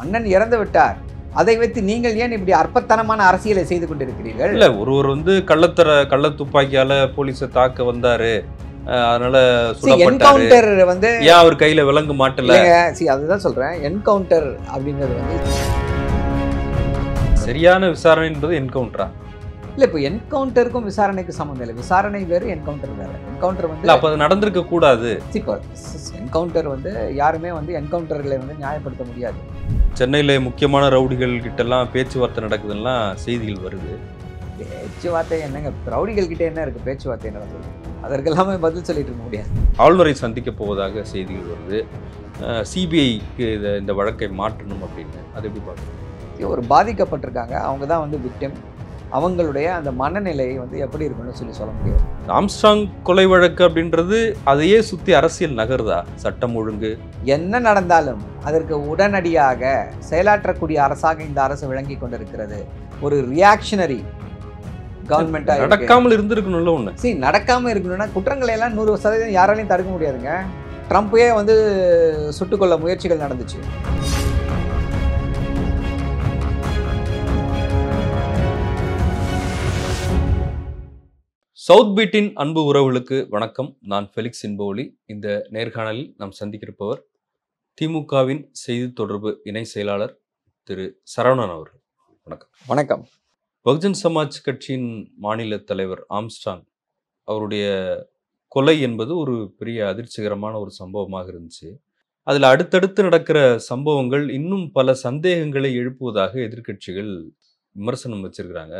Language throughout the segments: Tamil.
அண்ணன் இறந்து விட்டார். அதை வைத்து நீங்கள் ஏன் இப்படி அற்பத்தனமான அரசியலை செய்து கொண்டிருக்கிறீர்கள்? இல்ல ஒருவர் வந்து கள்ள துப்பாக்கியால போலீஸை தாக்க வந்தாரு, அதனால சுடப்பட்டாரு. என்கவுண்டர் வந்து ஏன் அவர் கையில விலங்கு மாட்டல? அதுதான் சொல்றேன். என்கவுண்டர் அப்படிங்கிறது வந்து சரியான விசாரணை என்பது என்கவுண்டரா? இல்ல, இப்போ என்கவுண்டருக்கும் விசாரணைக்கு சம்மந்தம் இல்லை. விசாரணை வேறு, என்கவுண்டர் வேறு. என்கவுண்டர் வந்து அப்ப அது நடந்திருக்க கூடாது. என்கவுண்டர் வந்து யாருமே வந்து என்கவுண்டர்களை வந்து நியாயப்படுத்த முடியாது. சென்னையில முக்கியமான ரவுடிகள் கிட்ட எல்லாம் பேச்சுவார்த்தை நடக்குதுன்னா செய்திகள் வருது. பேச்சுவார்த்தை என்னங்க, ரவுடிகள் கிட்ட என்ன இருக்கு பேச்சுவார்த்தை நடந்தது? அதற்கெல்லாமே பதில் சொல்லிட்டு இருக்க முடியாது. ஆளுநரை சந்திக்க போவதாக செய்திகள் வருது. சிபிஐக்கு இந்த வழக்கை மாற்றணும் அப்படின்னு. அது எப்படி பார்க்குறீங்க? ஒரு பாதிக்கப்பட்டிருக்காங்க, அவங்க தான் வந்து விக்டிம். அவங்களுடைய அந்த மனநிலை வந்து எப்படி இருக்குன்னு சொல்ல முடியாது. ஆம்ஸ்ட்ராங் கொலை வழக்கு அப்படின்றது அதையே சுற்றி அரசியல் நகருதா? சட்டம் ஒழுங்கு என்ன நடந்தாலும் அதற்கு உடனடியாக செயலாற்றக்கூடிய அரசாக இந்த அரசு விளங்கி கொண்டிருக்கிறது. ஒரு ரியாக்ஷனரி கவர்மெண்டா நடக்காமல் இருந்திருக்கணும்ல ஒன்று. நடக்காமல் இருக்கணும்னா குற்றங்களை எல்லாம் 100% யாராலையும் தடுக்க முடியாதுங்க. ட்ரம்ப்பே வந்து சுட்டுக்கொள்ள முயற்சிகள் நடந்துச்சு. சவுத் பீட்டின் அன்பு உறவுகளுக்கு வணக்கம். நான் ஃபெலிக்ஸ் இன்போலி. இந்த நேர்காணலில் நாம் சந்திக்கிருப்பவர் திமுகவின் செய்தி தொடர்பு இணை செயலாளர் திரு சரவணன் அவர்கள். வணக்கம். வணக்கம். பகுஜன் சமாஜ் கட்சியின் மாநில தலைவர் ஆம்ஸ்ட்ராங் அவருடைய கொலை என்பது ஒரு பெரிய அதிர்ச்சிகரமான ஒரு சம்பவமாக இருந்துச்சு. அதில் அடுத்தடுத்து நடக்கிற சம்பவங்கள் இன்னும் பல சந்தேகங்களை எழுப்புவதாக எதிர்க்கட்சிகள் விமர்சனம் வச்சிருக்கிறாங்க.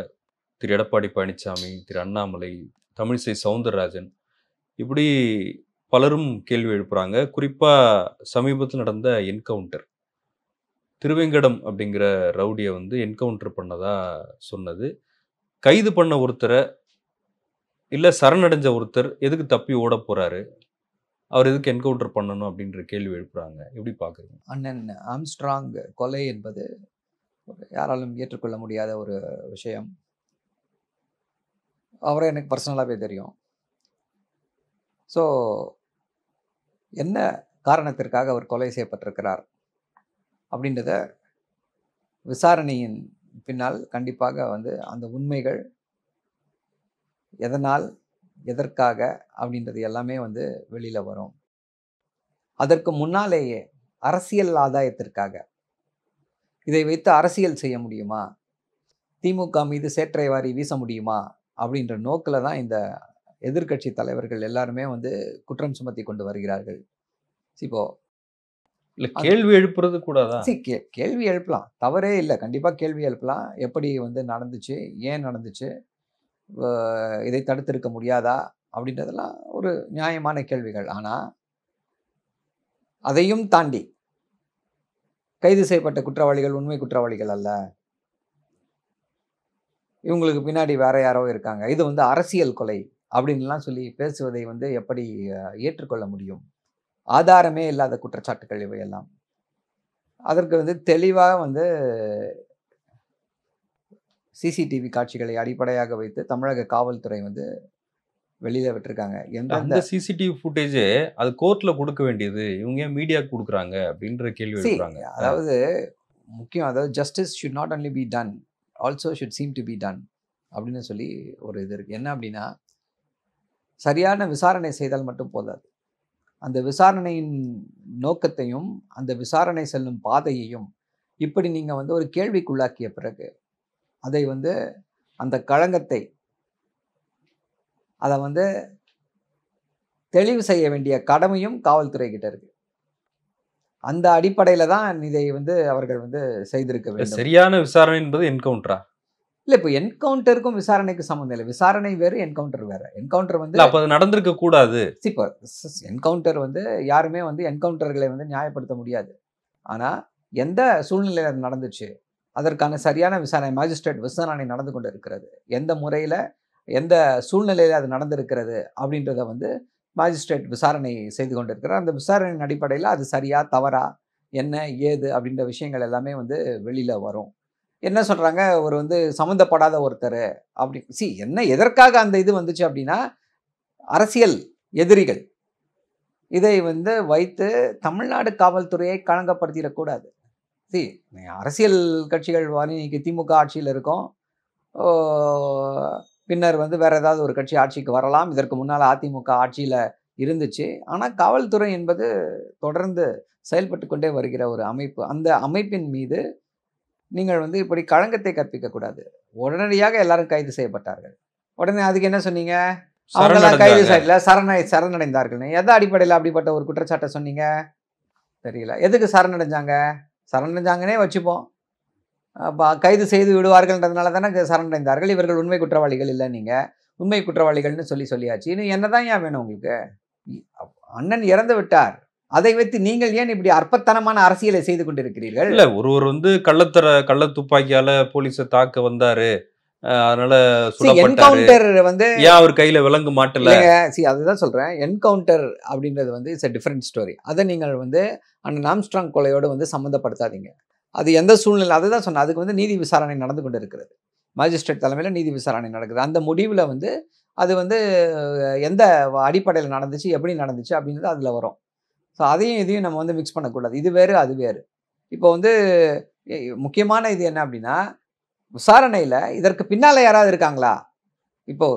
திரு எடப்பாடி பழனிசாமி, திரு அண்ணாமலை, தமிழிசை சவுந்தரராஜன், இப்படி பலரும் கேள்வி எழுப்புறாங்க. குறிப்பாக சமீபத்தில் நடந்த என்கவுண்டர், திருவேங்கடம் அப்படிங்கிற ரவுடியை வந்து என்கவுண்டர் பண்ணதா சொன்னது. கைது பண்ண ஒருத்தரை இல்லை சரணடைஞ்ச ஒருத்தர் எதுக்கு தப்பி ஓட போறாரு, அவர் எதுக்கு என்கவுண்டர் பண்ணணும் அப்படின்ற கேள்வி எழுப்புறாங்க. எப்படி பார்க்குறீங்க? அண்ணன் ஆம்ஸ்ட்ராங் கொலை என்பது யாராலும் ஏற்றுக்கொள்ள முடியாத ஒரு விஷயம். அவரை எனக்கு பர்சனலாகவே தெரியும். ஸோ என்ன காரணத்திற்காக அவர் கொலை செய்யப்பட்டிருக்கிறார் அப்படின்றத விசாரணையின் பின்னால் கண்டிப்பாக வந்து அந்த உண்மைகள் எதனால், எதற்காக அப்படின்றது எல்லாமே வந்து வெளியில் வரும். அதற்கு முன்னாலேயே அரசியல் ஆதாயத்திற்காக இதை வைத்து அரசியல் செய்ய முடியுமா, திமுக மீது சேற்றை வாரி வீச முடியுமா அப்படின்ற நோக்கில் தான் இந்த எதிர்க்கட்சி தலைவர்கள் எல்லாருமே வந்து குற்றம் சுமத்தி கொண்டு வருகிறார்கள். இப்போ இல்லை கேள்வி எழுப்புறது கூடாதா? கேள்வி எழுப்பலாம், தவறே இல்லை. கண்டிப்பாக கேள்வி எழுப்பலாம். எப்படி வந்து நடந்துச்சு, ஏன் நடந்துச்சு, இதை தடுத்திருக்க முடியாதா அப்படின்றதெல்லாம் ஒரு நியாயமான கேள்விகள். ஆனால் அதையும் தாண்டி கைது செய்யப்பட்ட குற்றவாளிகள் உண்மை குற்றவாளிகள் அல்ல, இவங்களுக்கு பின்னாடி வேற யாரோ இருக்காங்க, இது வந்து அரசியல் கொலை அப்படின்லாம் சொல்லி பேசுவதை வந்து எப்படி ஏற்றுக்கொள்ள முடியும்? ஆதாரமே இல்லாத குற்றச்சாட்டுகள் இவையெல்லாம். அதற்கு வந்து தெளிவாக வந்து சிசிடிவி காட்சிகளை அடிப்படையாக வைத்து தமிழக காவல்துறை வந்து வெளியில விட்டுருக்காங்க. அந்த சிசிடிவி ஃபுட்டேஜே அது கோர்ட்ல கொடுக்க வேண்டியது, இவங்க ஏன் மீடியாவுக்கு கொடுக்குறாங்க அப்படின்ற கேள்வி எழுப்புறாங்க. அதாவது முக்கியம், அதாவது justice should not only be done, also should seem to be done அப்படின்னு சொல்லி ஒரு இது இருக்குது. என்ன அப்படின்னா, சரியான விசாரணை செய்தால் மட்டும் போதாது. அந்த விசாரணையின் நோக்கத்தையும் அந்த விசாரணை செல்லும் பாதையையும் இப்படி நீங்கள் வந்து ஒரு கேள்விக்குள்ளாக்கிய பிறகு அதை வந்து அந்த களங்கத்தை அதை வந்து தெளிவு செய்ய வேண்டிய கடமையும் காவல்துறை கிட்ட இருக்கு. அந்த அடிப்படையில் தான் இதை வந்து அவர்கள் வந்து செய்திருக்க வேண்டும். சரியான விசாரணை என்பது என்கவுண்டரா? இல்லை, இப்போ என்கவுண்டருக்கும் விசாரணைக்கு சம்மந்தம் இல்லை. விசாரணை வேறு, என்கவுண்டர் வேறு. என்கவுண்டர் வந்து அப்போ அது நடந்திருக்க கூடாது. இப்போ என்கவுண்டர் வந்து யாருமே வந்து என்கவுண்டர்களை வந்து நியாயப்படுத்த முடியாது. ஆனால் எந்த சூழ்நிலையில் அது நடந்துச்சு, அதற்கான சரியான விசாரணை, மேஜிஸ்ட்ரேட் விசாரணை நடந்து கொண்டு இருக்கிறது, எந்த முறையில் எந்த சூழ்நிலையில் அது நடந்திருக்கிறது அப்படின்றத வந்து மேஜிஸ்ட்ரேட் விசாரணை செய்து கொண்டு இருக்கிறார். அந்த விசாரணையின் அடிப்படையில் அது சரியா தவறா என்ன ஏது அப்படின்ற விஷயங்கள் எல்லாமே வந்து வெளியில் வரும். என்ன சொல்கிறாங்க, ஒரு வந்து சம்மந்தப்படாத ஒருத்தர் அப்படி என்ன எதற்காக அந்த இது வந்துச்சு அப்படின்னா, அரசியல் எதிரிகள் இதை வந்து வைத்து தமிழ்நாடு காவல்துறையை களங்கப்படுத்திடக்கூடாது. சி அரசியல் கட்சிகள் இன்னைக்கு திமுக ஆட்சியில் இருக்கும். ஓ, பின்னர் வந்து வேற ஏதாவது ஒரு கட்சி ஆட்சிக்கு வரலாம். இதற்கு முன்னால் அதிமுக ஆட்சியில் இருந்துச்சு. ஆனால் காவல்துறை என்பது தொடர்ந்து செயல்பட்டு கொண்டே வருகிற ஒரு அமைப்பு. அந்த அமைப்பின் மீது நீங்கள் வந்து இப்படி களங்கத்தை கற்பிக்கக்கூடாது. உடனடியாக எல்லாரும் கைது செய்யப்பட்டார்கள். உடனே அதுக்கு என்ன சொன்னீங்க? அவங்கெல்லாம் கைது சரணடைந்தாங்க. செய்யல, சரணடைந்தார்கள்னு. எந்த அடிப்படையில் அப்படிப்பட்ட ஒரு குற்றச்சாட்டை சொன்னீங்க? தெரியல. எதுக்கு சரணடைஞ்சாங்க? சரணடைஞ்சாங்கன்னே வச்சுப்போம். கைது செய்து விடுவார்கள்ன்றதுனால தானே சரணடைந்தார்கள். இவர்கள் உண்மை குற்றவாளிகள் இல்லை. நீங்கள் உண்மை குற்றவாளிகள்னு சொல்லியாச்சு. இன்னும் என்னதான் ஏன் வேணும் உங்களுக்கு? அண்ணன் இறந்து விட்டார். அதை வைத்து நீங்கள் ஏன் இப்படி அற்பத்தனமான அரசியலை செய்து கொண்டிருக்கிறீர்கள்? இல்ல ஒருவர் வந்து கள்ள துப்பாக்கியால போலீஸை தாக்க வந்தாரு, அதனால சுடப்பட்டாரு. என்கவுண்டர் வந்து ஏன் அவர் கையில விலங்கு மாட்டல? அதுதான் சொல்றேன். என்கவுண்டர் அப்படின்றது வந்து இட்ஸ் a டிஃபரெண்ட் ஸ்டோரி. அதை நீங்கள் வந்து அண்ணன் ஆம்ஸ்ட்ராங் கொலையோடு வந்து சம்மந்தப்படுத்தாதீங்க. அது எந்த சூழ்நிலை, அதுதான் சொன்னேன். அதுக்கு வந்து நீதி விசாரணை நடந்து கொண்டு இருக்கிறது. மேஜிஸ்ட்ரேட் தலைமையில் நீதி விசாரணை நடக்குது. அந்த முடிவில் வந்து அது வந்து எந்த அடிப்படையில் நடந்துச்சு, எப்படி நடந்துச்சு அப்படின்றது அதில் வரும். ஸோ அதையும் இதையும் நம்ம வந்து மிக்ஸ் பண்ணக்கூடாது. இது வேறு, அது வேறு. இப்போ வந்து முக்கியமான இது என்ன அப்படின்னா, விசாரணையில் இதற்கு பின்னால் யாராவது இருக்காங்களா? இப்போ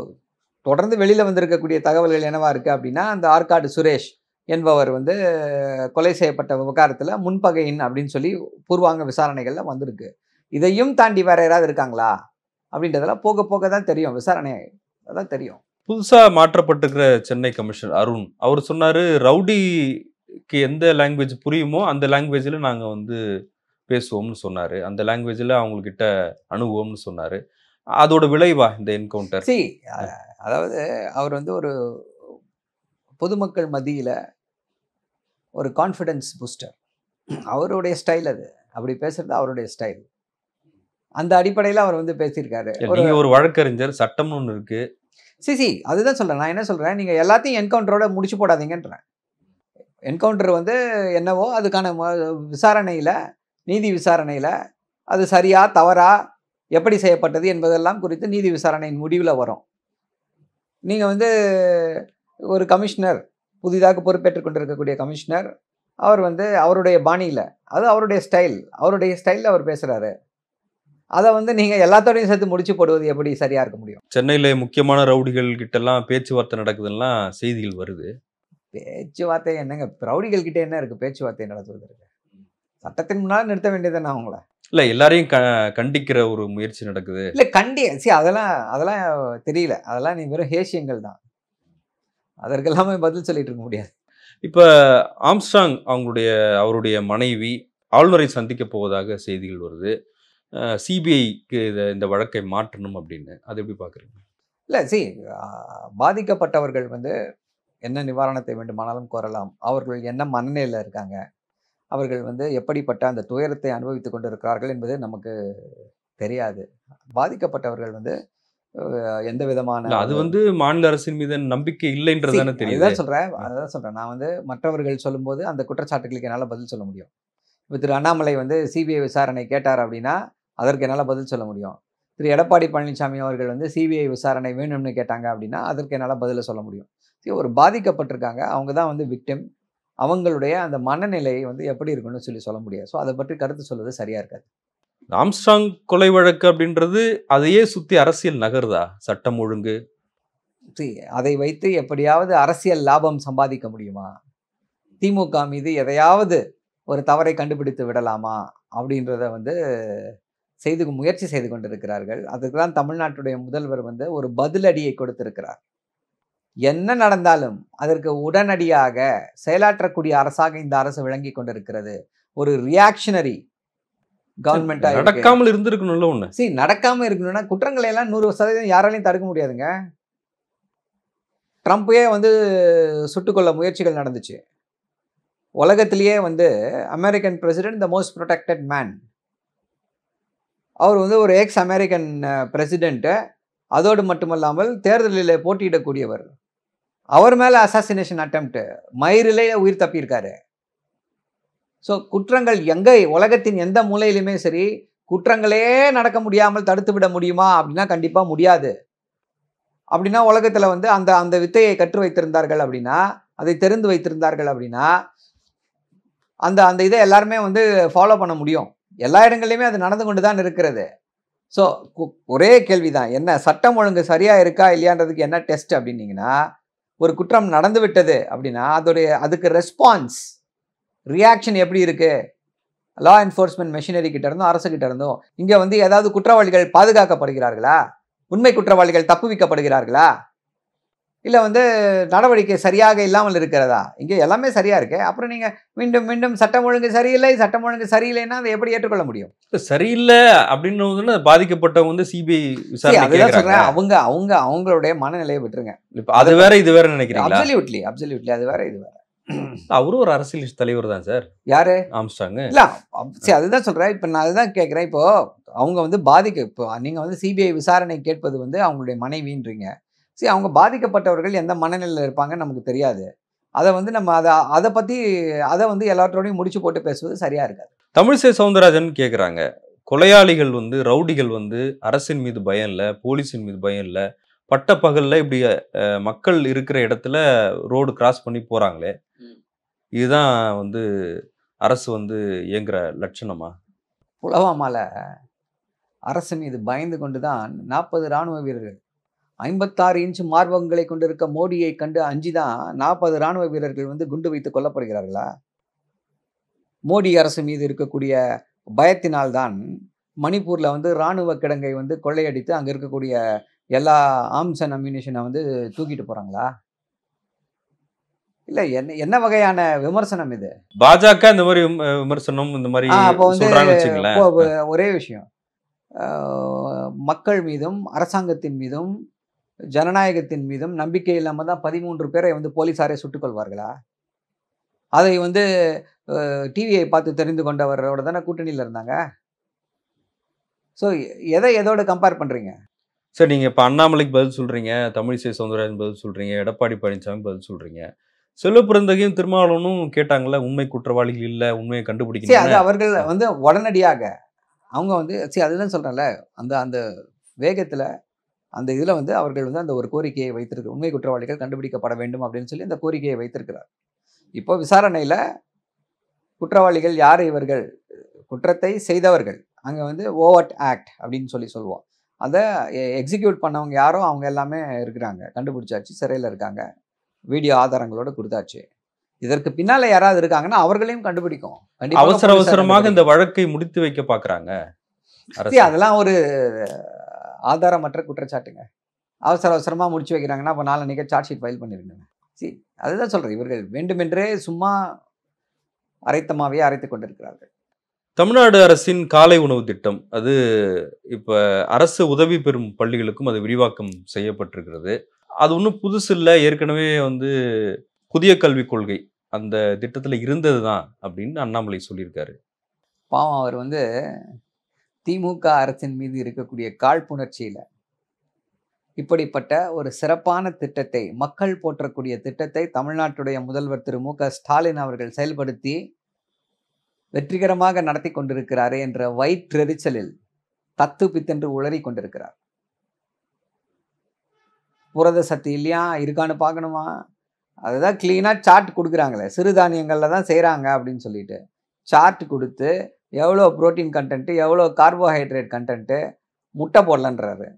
தொடர்ந்து வெளியில் வந்திருக்கக்கூடிய தகவல்கள் என்னவா இருக்குது அப்படின்னா, அந்த ஆற்காடு சுரேஷ் என்பவர் வந்து கொலை செய்யப்பட்ட விவகாரத்தில் முன்பகையின் அப்படின்னு சொல்லி பூர்வாங்க விசாரணைகளில் வந்திருக்கு. இதையும் தாண்டி வேற யாராவது இருக்காங்களா அப்படின்றதெல்லாம் போக போக தான் தெரியும். விசாரணை தான் தெரியும். புதுசா மாற்றப்பட்டிருக்கிற சென்னை கமிஷனர் அருண் அவர் சொன்னாரு, ரவுடிக்கு எந்த லாங்குவேஜ் புரியுமோ அந்த லாங்குவேஜில் நாங்கள் வந்து பேசுவோம்னு சொன்னாரு. அந்த லாங்குவேஜில் அவங்கக்கிட்ட அணுகுவோம்னு சொன்னாரு. அதோட விளைவா இந்த என்கவுண்டர்? அதாவது அவர் வந்து ஒரு பொதுமக்கள் மத்தியில் ஒரு கான்ஃபிடன்ஸ் பூஸ்டர். அவருடைய ஸ்டைல் அது. அப்படி பேசுறது அவருடைய ஸ்டைல். அந்த அடிப்படையில் அவர் வந்து பேசியிருக்காரு. நீங்க ஒரு வழக்கறிஞர், சட்டம்னு ஒன்று இருக்கு. அதுதான் சொல்றேன். நான் என்ன சொல்றேன், நீங்க எல்லாத்தையும் என்கவுண்டரோட முடிச்சு போடாதீங்கன்றேன். என்கவுண்டர் வந்து என்னவோ அதுக்கான விசாரணையில், நீதி விசாரணையில் அது சரியா தவறா எப்படி செய்யப்பட்டது என்பதெல்லாம் குறித்து நீதி விசாரணையின் முடிவில் வரும். நீங்கள் வந்து ஒரு கமிஷனர், புதிதாக பொறுப்பேற்றுக் கொண்டிருக்கக்கூடிய கமிஷனர், அவர் வந்து அவருடைய பாணியில், அது அவருடைய ஸ்டைலில் அவர் பேசுகிறாரு. அதை வந்து நீங்கள் எல்லாத்தோடையும் சேர்த்து முடிச்சு போடுவது எப்படி சரியாக இருக்க முடியும்? சென்னையில் முக்கியமான ரவுடிகள் கிட்டலாம் பேச்சுவார்த்தை நடக்குதுலாம் செய்திகள் வருது. பேச்சுவார்த்தை என்னங்க? ரவுடிகள் கிட்டே என்ன இருக்குது பேச்சுவார்த்தை நடத்துவதற்கு? சட்டத்தின் முன்னால் நிறுத்த வேண்டியதுதானே அவங்கள? இல்லை எல்லாரையும் கண்டிக்கிற ஒரு முயற்சி நடக்குது. இல்லை அதெல்லாம் தெரியல. அதெல்லாம் நீ வெறும் ஹேஷியங்கள் தான். அதற்கெல்லாமே பதில் சொல்லிட்டு இருக்க முடியாது. இப்போ ஆம்ஸ்ட்ராங் அவருடைய மனைவி ஆளுநரை சந்திக்க போவதாக செய்திகள் வருது. சிபிஐக்கு இந்த வழக்கை மாற்றணும் அப்படின்னு. அது எப்படி பார்க்குறீங்க? இல்லை பாதிக்கப்பட்டவர்கள் வந்து என்ன நிவாரணத்தை வேண்டுமானாலும் கோரலாம். அவர்கள் என்ன மனநிலையில் இருக்காங்க, அவர்கள் வந்து எப்படிப்பட்ட அந்த துயரத்தை அனுபவித்துக் கொண்டிருக்கிறார்கள் என்பது நமக்கு தெரியாது. பாதிக்கப்பட்டவர்கள் வந்து எந்த விதமான அது வந்து மாநில அரசின் மீது நம்பிக்கை இல்லைன்றதானே தெரியுது. அதான் சொல்றேன். நான் வந்து மற்றவர்கள் சொல்லும்போது அந்த குற்றச்சாட்டுகளுக்கு என்னால் பதில் சொல்ல முடியும். இப்போ திரு அண்ணாமலை வந்து சிபிஐ விசாரணை கேட்டார் அப்படின்னா அதற்கு என்னால் பதில் சொல்ல முடியும். திரு எடப்பாடி பழனிசாமி அவர்கள் வந்து சிபிஐ விசாரணை வேணும்னு கேட்டாங்க அப்படின்னா அதற்கு என்னால் பதிலை சொல்ல முடியும். ஒரு பாதிக்கப்பட்டிருக்காங்க, அவங்க தான் வந்து விக்டிம். அவங்களுடைய அந்த மனநிலை வந்து எப்படி இருக்குன்னு சொல்ல முடியாது. ஸோ அதை பற்றி கருத்து சொல்வது சரியா இருக்காது. ஆம்ஸ்ட்ராங் கொலை வழக்கு அப்படின்றது அதையே சுற்றி அரசியல் நகருதா? சட்டம் ஒழுங்கு அதை வைத்து எப்படியாவது அரசியல் லாபம் சம்பாதிக்க முடியுமா? திமுக மீது எதையாவது ஒரு தவறை கண்டுபிடித்து விடலாமா அப்படின்றத வந்து முயற்சி செய்து கொண்டிருக்கிறார்கள். அதுக்கு தான் தமிழ்நாட்டுடைய முதல்வர் வந்து ஒரு பதிலடியை கொடுத்திருக்கிறார். என்ன நடந்தாலும் அதற்கு உடனடியாக செயலாற்றக்கூடிய அரசாக இந்த அரசு விளங்கி கொண்டிருக்கிறது. ஒரு ரியாக்ஷனரி கவர்மெண்ட் நடக்காமல் இருந்திருக்கணும்ல. ஒண்ணு நடக்காம இருக்கணும்னா குற்றங்களை எல்லாம் 100% யாராலையும் தடுக்க முடியாதுங்க. ட்ரம்ப்பே வந்து சுட்டுக்கொள்ள முயற்சிகள் நடந்துச்சு. உலகத்திலேயே வந்து American president the most protected man. அவர் வந்து ஒரு எக்ஸ் அமெரிக்கன் பிரசிடென்ட்டு. அதோடு மட்டுமல்லாமல் தேர்தலில் போட்டியிடக்கூடியவர். அவர் மேலே அசாசினேஷன் அட்டெம்ப்ட், மயிரிலே உயிர் தப்பியிருக்காரு. ஸோ குற்றங்கள் எங்கே உலகத்தின் எந்த மூலையிலுமே சரி, குற்றங்களே நடக்க முடியாமல் தடுத்து விட முடியுமா அப்படின்னா கண்டிப்பாக முடியாது. அப்படின்னா உலகத்தில் வந்து அந்த வித்தையை கற்று வைத்திருந்தார்கள் அப்படின்னா, அதை தெரிந்து வைத்திருந்தார்கள் அப்படின்னா அந்த இதை எல்லாருமே வந்து ஃபாலோ பண்ண முடியும். எல்லா இடங்கள்லையுமே அது நடந்து கொண்டு தான் இருக்கிறது. ஸோ ஒரே கேள்விதான், என்ன சட்டம் ஒழுங்கு சரியா இருக்கா இல்லையான்றதுக்கு என்ன டெஸ்ட் அப்படின்னீங்கன்னா, ஒரு குற்றம் நடந்து விட்டது அப்படின்னா அதுக்கு ரெஸ்பான்ஸ் ரியாக்ஷன் எப்படி இருக்கு? லா என்ஃபோர்ஸ்மெண்ட் மெஷினரி கிட்ட இருந்தும் அரசு கிட்ட இருந்தும் இங்க வந்து ஏதாவது குற்றவாளிகள் பாதுகாக்கப்படுகிறார்களா? உண்மை குற்றவாளிகள் தப்புவிக்கப்படுகிறார்களா? இல்ல வந்து நடவடிக்கை சரியாக இல்லாமல் இருக்கிறதா? இங்க எல்லாமே சரியா இருக்கு. அப்புறம் நீங்க மீண்டும் மீண்டும் சட்டம் ஒழுங்கு சரியில்லைன்னா அதை எப்படி ஏற்றுக்கொள்ள முடியும்? சரியில்லை அப்படின்னு பாதிக்கப்பட்டவங்க வந்து சிபிஐ விசாரணை அதுதான் கேக்குறாங்க. சொல்றேன். அவங்களுடைய மனநிலையை விட்டுருங்க. இப்ப அது வேற இது வேற நினைக்கிறீங்களா? அப்சல்யூட்லி அது வேற இது வேற. அவரும் ஒரு அரசியல் தலைவர் தான் சார். யாரு? ஆம்ஸ்ட்ராங். இல்ல அதுதான் சொல்றேன். இப்ப நான் அதுதான் கேட்கிறேன். இப்போ அவங்க வந்து இப்போ நீங்க வந்து சிபிஐ விசாரணை கேட்பது வந்து அவங்களுடைய மனைவின்றீங்க. அவங்க பாதிக்கப்பட்டவர்கள் எந்த மனநிலையில் இருப்பாங்கன்னு நமக்கு தெரியாது. அதை வந்து நம்ம அதை வந்து எல்லாத்தோடையும் முடிச்சு போட்டு பேசுவது சரியா இருக்காது. தமிழிசை சவுந்தரராஜன் கேட்குறாங்க, கொலையாளிகள் வந்து ரவுடிகள் வந்து அரசின் மீது பயம் இல்லை, போலீஸின் மீது பயம் இல்லை, பட்ட பகலில் இப்படி மக்கள் இருக்கிற இடத்துல ரோடு கிராஸ் பண்ணி போகிறாங்களே, இதுதான் வந்து அரசு வந்து இயங்குற லட்சணமா? புலவாமால அரசு மீது பயந்து கொண்டு தான் 40 இராணுவ வீரர்கள் 56 இன்ச் மார்பகங்களை கொண்டிருக்க மோடியை கண்டு அஞ்சிதான் 40 இராணுவ வீரர்கள் வந்து குண்டு வைத்து கொல்லப்படுகிறார்களா? மோடி அரசு மீது இருக்கக்கூடிய பயத்தினால்தான் மணிப்பூர்ல வந்து இராணுவ கிடங்கை வந்து கொள்ளையடித்து அங்க இருக்கக்கூடிய எல்லா ஆர்ம்ஸ் அண்ட் அம்யூனிஷனை வந்து தூக்கிட்டு போறாங்களா? இல்ல என்ன வகையான விமர்சனம் இது? பாஜக இந்த மாதிரி விமர்சனம் இந்த மாதிரி சொல்றாங்கன்னு வச்சுங்களேன். ஒரே விஷயம், மக்கள் மீதும் அரசாங்கத்தின் மீதும் ஜனநாயகத்தின் மீதும் நம்பிக்கை இல்லாம தான் 13 பேரை வந்து போலீசாரே சுட்டுக் கொள்வார்களா? அதை வந்து டிவியை பார்த்து தெரிந்து கொண்டவரோட தானே கூட்டணியில் இருந்தாங்க. ஸோ எதோட கம்பேர் பண்றீங்க? சார், நீங்க இப்ப அண்ணாமலைக்கு பதில் சொல்றீங்க, தமிழிசை சவுந்தரராஜன் பதில் சொல்றீங்க, எடப்பாடி பழனிசாமி பதில் சொல்றீங்க. செல்வப்பிறந்தகையும் திருமாவளவனும் கேட்டாங்கல்ல, உண்மை குற்றவாளிகள் இல்ல, உண்மையை கண்டுபிடிக்கணும். அது அவர்கள் வந்து உடனடியாக அவங்க வந்து அதுதான் சொல்றேன்ல, அந்த வேகத்துல அந்த இதுல வந்து அவர்கள் வந்து அந்த ஒரு கோரிக்கையை வைத்திருக்கு, உண்மை குற்றவாளிகள் கண்டுபிடிக்கப்பட வேண்டும் அப்படின்னு சொல்லி அந்த கோரிக்கையை வைத்திருக்கிறார். இப்போ விசாரணையில குற்றவாளிகள் யார்? இவர்கள் குற்றத்தை செய்தவர்கள். அங்க வந்து ஓவர்ட் ஆக்ட் அப்படின்னு சொல்லுவோம். அதை எக்ஸிக்யூட் பண்ணவங்க யாரோ அவங்க எல்லாமே இருக்கிறாங்க, கண்டுபிடிச்சாச்சு, சிறையில் இருக்காங்க, வீடியோ ஆதாரங்களோட கொடுத்தாச்சு. இதற்கு பின்னால யாராவது இருக்காங்கன்னா அவர்களையும் கண்டுபிடிக்கும். அவசரமாக இந்த வழக்கை முடித்து வைக்க பாக்குறாங்க. அதெல்லாம் ஒரு ஆதாரமற்ற குற்றச்சாட்டுங்க. அவசரமா முடிச்சு வைக்கிறாங்கன்னா அப்ப நாளைக்கு சார்ஜ் ஷீட் ஃபைல் பண்ணிருங்க. அதுதான் சொல்றேன், இவர்கள் வேண்டுமென்றே சும்மா அரைத்தமாவே அரைத்து கொண்டிருக்கிறார்கள். தமிழ்நாடு அரசின் காலை உணவு திட்டம் அது இப்ப அரசு உதவி பெறும் பள்ளிகளுக்கும் அது விரிவாக்கம் செய்யப்பட்டிருக்கிறது. அது ஒன்றும் புதுசு இல்லை, ஏற்கனவே வந்து புதிய கல்விக் கொள்கை அந்த திட்டத்தில் இருந்தது தான் அப்படின்னு அண்ணாமலை சொல்லியிருக்காரு. பாவம், அவர் வந்து திமுக அரசின் மீது இருக்கக்கூடிய காழ்ப்புணர்ச்சியில இப்படிப்பட்ட ஒரு சிறப்பான திட்டத்தை, மக்கள் போற்றக்கூடிய திட்டத்தை தமிழ்நாட்டுடைய முதல்வர் திரு மு.க. ஸ்டாலின் அவர்கள் செயல்படுத்தி வெற்றிகரமாக நடத்தி கொண்டிருக்கிறாரே என்ற வயிற்றெரிச்சலில் தத்து பித்தென்று உளறி கொண்டிருக்கிறார். புரத சத்து இல்லையா இருக்கான்னு பார்க்கணுமா? அதுதான் கிளீனாக சார்ட் கொடுக்குறாங்களே, சிறுதானியங்களில் தான் செய்கிறாங்க அப்படின்னு சொல்லிட்டு சார்ட் கொடுத்து எவ்வளோ ப்ரோட்டீன் கண்டென்ட்டு, எவ்வளோ கார்போஹைட்ரேட் கண்டென்ட்டு, முட்டை போடலன்றாரு.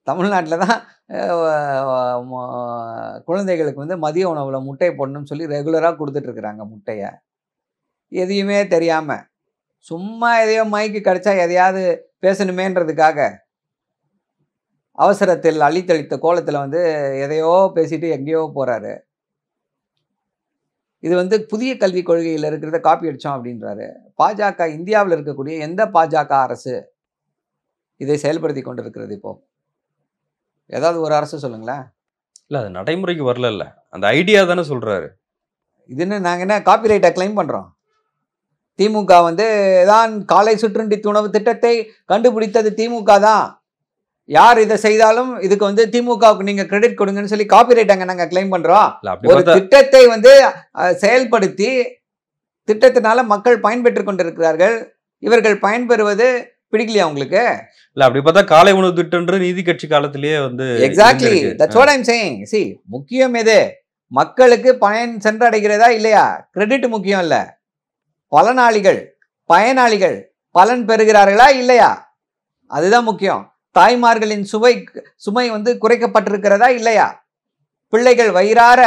தமிழ்நாட்டில் தான் குழந்தைகளுக்கு வந்து மதிய உணவில் முட்டை போடணும்னு சொல்லி ரெகுலராக கொடுத்துட்ருக்குறாங்க முட்டையை. எதையுமே தெரியாமல் சும்மா எதையோ மைக்கு கிடைச்சா எதையாவது பேசணுமேன்றதுக்காக அவசரத்தில் அழித்தளித்த கோலத்தில் வந்து எதையோ பேசிட்டு எங்கேயோ போகிறாரு. இது வந்து புதிய கல்விக் கொள்கையில் இருக்கிறத காப்பி அடித்தோம் அப்படின்றாரு. பாஜக, இந்தியாவில் இருக்கக்கூடிய எந்த பாஜக அரசு இதை செயல்படுத்தி கொண்டு இருக்கிறது? இப்போ ஏதாவது ஒரு அரசு சொல்லுங்களேன். இல்லை, அது நடைமுறைக்கு வரல, அந்த ஐடியா தானே சொல்றாரு. இதுன்னு நாங்கள் என்ன காப்பிரைட்டை கிளைம் பண்ணுறோம்? திமுக வந்து தான் காலை சிற்றுண்டி உணவு திட்டத்தை கண்டுபிடித்தது திமுக தான். யார் இதை செய்தாலும் இதுக்கு வந்து திமுகவுக்கு நீங்க கிரெடிட் கொடுங்கன்னு சொல்லி காப்பிரைட் அங்க நாங்க கிளைம் பண்றோம். ஒரு திட்டத்தை வந்து செயல்படுத்தி திட்டத்தினால மக்கள் பயன்பெற்று கொண்டிருக்கிறார்கள். இவர்கள் பயன்பெறுவது பிடிக்கலையா உங்களுக்கு? இல்ல, அப்படி பார்த்தா காலை உணவு திட்டம்ன்ற நீதி கட்சி காலத்திலேயே வந்து exactly that's what I am saying. see, முக்கியம் எது? மக்களுக்கு பயன் சென்றடைகிறதா இல்லையா? கிரெடிட் முக்கியம் இல்ல, பலனாளிகள் பயனாளிகள் பலன் பெறுகிறார்களா இல்லையா? அதுதான் முக்கியம். தாய்மார்களின் சுமை வந்து குறைக்கப்பட்டிருக்கிறதா இல்லையா? பிள்ளைகள் வயிறார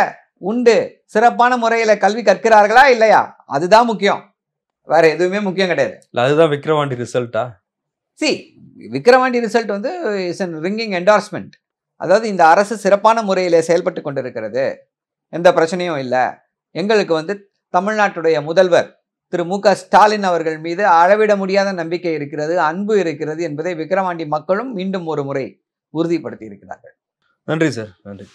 உண்டு சிறப்பான முறையில கல்வி கற்கிறார்களா இல்லையா? அதுதான் முக்கியம். வேற எதுவுமே முக்கியம் கிடையாது. அதுதான் விக்கிரவாண்டி ரிசல்ட்டா? விக்கிரவாண்டி ரிசல்ட் வந்து இஸ் அன் ரிங்கிங் என்டார்ஸ்மெண்ட். அதாவது இந்த அரசு சிறப்பான முறையில செயல்பட்டு கொண்டிருக்கிறது, எந்த பிரச்சனையும் இல்லை. எங்களுக்கு வந்து தமிழ்நாட்டுடைய முதல்வர் திரு மு.க. ஸ்டாலின் அவர்கள் மீது அளவிட முடியாத நம்பிக்கை இருக்கிறது, அன்பு இருக்கிறது என்பதை விக்கிரவாண்டி மக்களும் மீண்டும் ஒரு முறை உறுதிப்படுத்தி இருக்கிறார்கள். நன்றி சார். நன்றி.